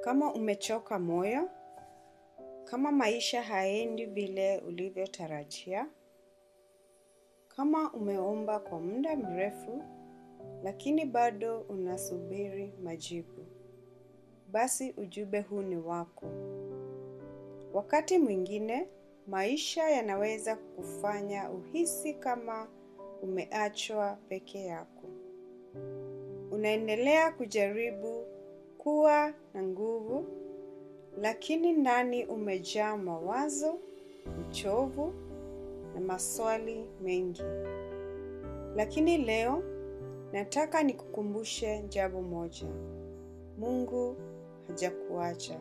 Kama umechoka moyo, kama maisha haendi vile ulivyotarajia, kama umeomba kwa muda mrefu, lakini bado unasubiri majibu, basi ujumbe huu ni wako. Wakati mwingine, maisha yanaweza kufanya uhisi kama umeachwa peke yako. Unaendelea kujaribu kuwa na nguvu, lakini ndani umejaa mawazo, uchovu na maswali mengi. Lakini leo nataka nikukumbushe jambo moja. Mungu hajakuacha.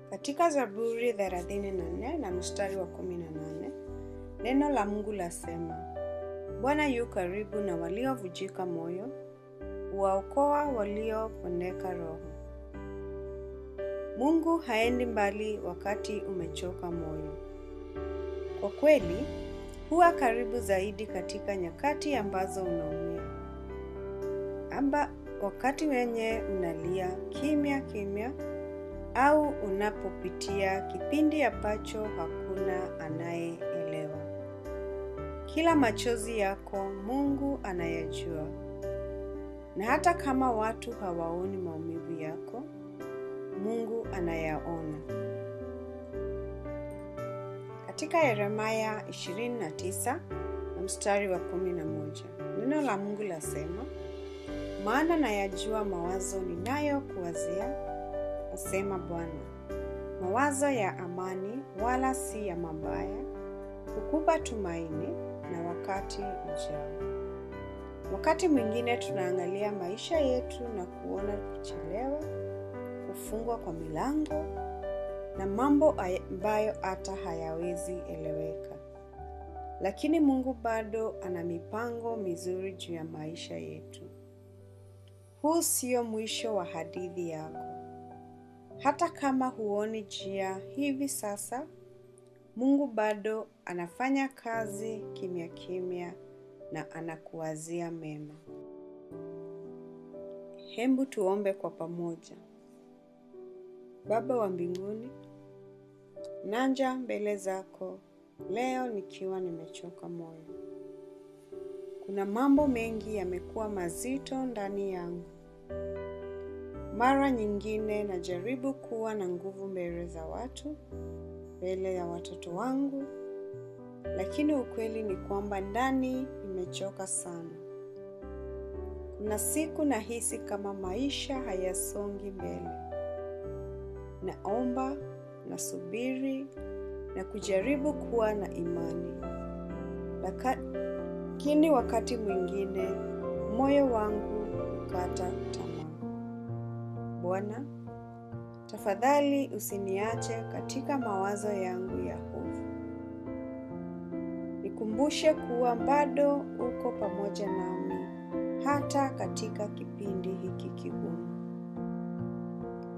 Katika Zaburi 34 na mstari wa 18, neno la Mungu lasema, Bwana yu karibu na waliovunjika moyo, huwaokoa waliopondeka roho. Mungu haendi mbali wakati umechoka moyo. Kwa kweli, huwa karibu zaidi katika nyakati ambazo unaumia. Wakati wenye unalia kimya kimya au unapopitia kipindi ambacho hakuna anayeelewa. Kila machozi yako Mungu anayajua. Na hata kama watu hawaoni maumivu yako, Mungu anayaona. Katika Yeremia 29 na mstari wa 11, neno la Mungu lasema, maana nayajua mawazo ninayokuwazia, asema Bwana, mawazo ya amani wala si ya mabaya, kukupa tumaini na wakati ujao. Wakati mwingine tunaangalia maisha yetu na kuona kuchelewa, kufungwa kwa milango na mambo ambayo hata hayawezi eleweka. Lakini Mungu bado ana mipango mizuri juu ya maisha yetu. Huu sio mwisho wa hadithi yako. Hata kama huoni njia hivi sasa, Mungu bado anafanya kazi kimya kimya na anakuwazia mema. Hebu tuombe kwa pamoja. Baba wa mbinguni, naja mbele zako leo nikiwa nimechoka moyo. Kuna mambo mengi yamekuwa mazito ndani yangu. Mara nyingine najaribu kuwa na nguvu mbele za watu, mbele ya watoto wangu, lakini ukweli ni kwamba ndani nimechoka sana. Kuna siku nahisi kama maisha hayasongi mbele. Naomba, nasubiri, na kujaribu kuwa na imani. Lakini wakati mwingine, moyo wangu hukata tamaa. Bwana, tafadhali usiniache katika mawazo yangu ya hofu. Nikumbushe kuwa bado uko pamoja nami hata katika kipindi hiki kigumu.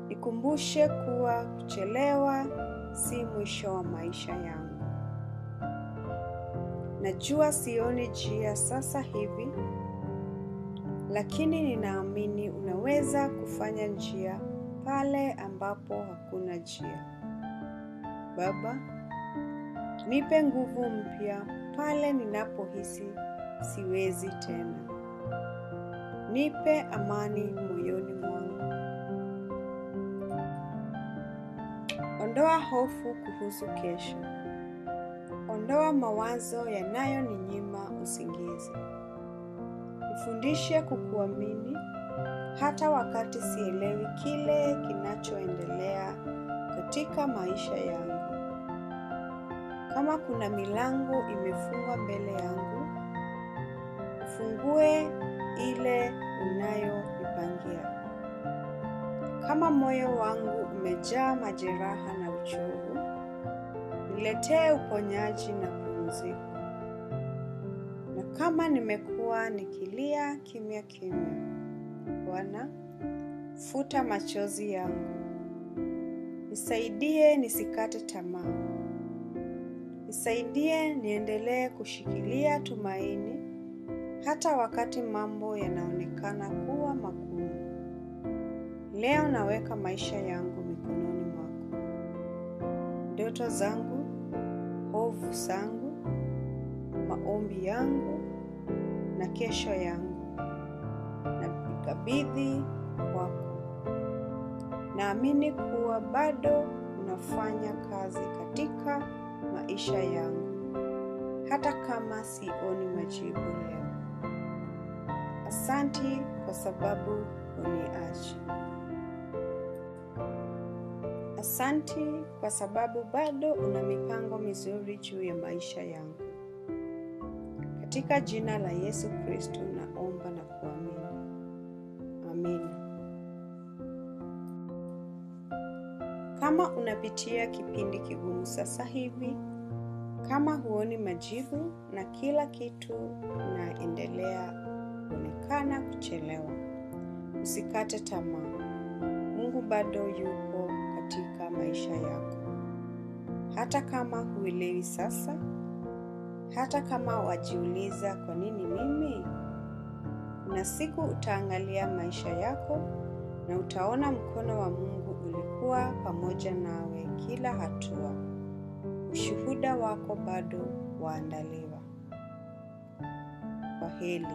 Nikumbushe kuwa kuchelewa si mwisho wa maisha yangu. Najua sioni njia sasa hivi, lakini ninaamini unaweza kufanya njia pale ambapo hakuna njia. Baba, nipe nguvu mpya pale ninapohisi siwezi tena. Nipe amani moyoni mwangu. Ondoa hofu kuhusu kesho. Ondoa mawazo yanayoninyima usingizi. Nifundishe kukuamini hata wakati sielewi kile kinachoendelea katika maisha yangu. Kama kuna milango imefungwa mbele yangu, ufungue ile unayonipangia. Kama moyo wangu umejaa majeraha na uchovu, niletee uponyaji na pumziko. Na kama nimekuwa nikilia kimya kimya, Bwana, futa machozi yangu. Nisaidie nisikate tamaa. Nisaidie niendelee kushikilia tumaini hata wakati mambo yanaonekana kuwa magumu. Leo naweka maisha yangu mikononi mwako. Ndoto zangu, hofu zangu, maombi yangu na kesho yangu nakabidhi kwako. Naamini kuwa bado unafanya kazi katika maisha yangu, hata kama sioni majibu leo. Asanti kwa sababu huniachi. Asanti kwa sababu bado una mipango mizuri juu ya maisha yangu. Katika jina la Yesu Kristo naomba na kuamini. Amen. Kama unapitia kipindi kigumu sasa hivi, kama huoni majibu na kila kitu kinaendelea kuonekana kuchelewa, usikate tamaa. Mungu bado yupo katika maisha yako. Hata kama huelewi sasa, hata kama wajiuliza kwa nini mimi? Na siku utaangalia maisha yako na utaona mkono wa Mungu ulikuwa pamoja nawe kila hatua. Ushuhuda wako bado waandaliwa. Kwaheri.